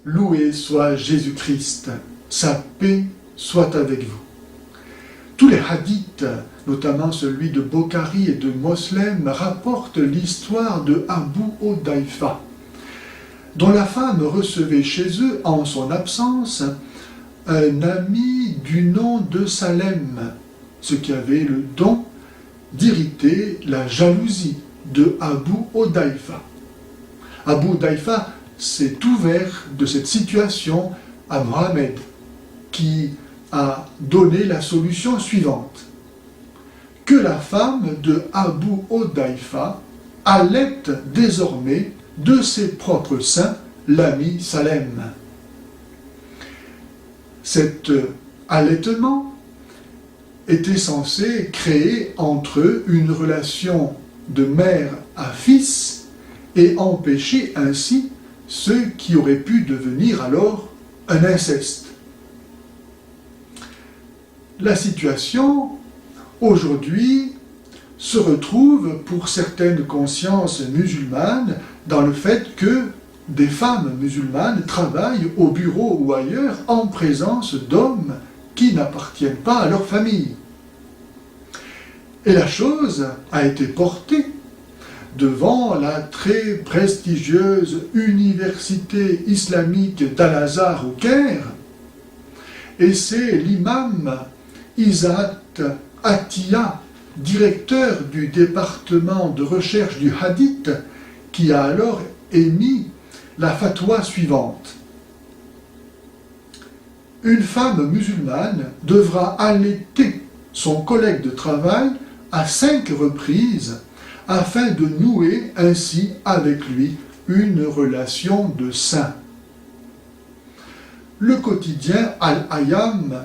Loué soit Jésus-Christ, sa paix soit avec vous. Tous les hadiths, notamment celui de Bokhari et de Moslem, rapportent l'histoire de Abu Hudayfa, dont la femme recevait chez eux, en son absence, un ami du nom de Salem, ce qui avait le don d'irriter la jalousie de Abu Hudayfa. Abu Hudayfa s'est ouvert de cette situation à Mohammed, qui a donné la solution suivante: que la femme de Abu Hudayfa allaite désormais de ses propres seins l'ami Salem. Cet allaitement était censé créer entre eux une relation de mère à fils et empêcher ainsi ce qui aurait pu devenir alors un inceste. La situation, aujourd'hui, se retrouve pour certaines consciences musulmanes dans le fait que des femmes musulmanes travaillent au bureau ou ailleurs en présence d'hommes qui n'appartiennent pas à leur famille. Et la chose a été portée devant la très prestigieuse université islamique d'Al-Azhar au Caire, et c'est l'imam Izzat Atiyah, directeur du département de recherche du hadith, qui a alors émis la fatwa suivante: une femme musulmane devra allaiter son collègue de travail à 5 reprises afin de nouer ainsi avec lui une relation de sein. Le quotidien Al-Ayam,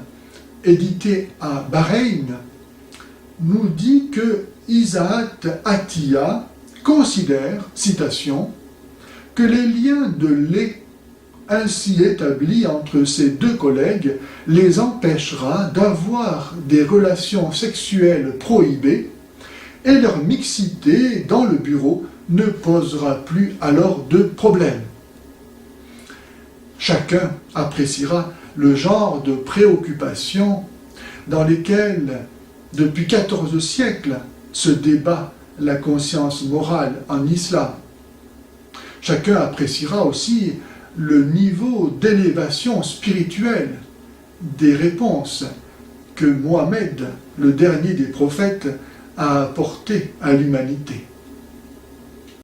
édité à Bahreïn, nous dit que Izzat Atiyah considère, citation, que les liens de lait ainsi établis entre ces deux collègues les empêchera d'avoir des relations sexuelles prohibées et leur mixité dans le bureau ne posera plus alors de problème. Chacun appréciera le genre de préoccupations dans lesquelles, depuis 14 siècles, se débat la conscience morale en islam. Chacun appréciera aussi le niveau d'élévation spirituelle des réponses que Mohammed, le dernier des prophètes, a apportées à l'humanité.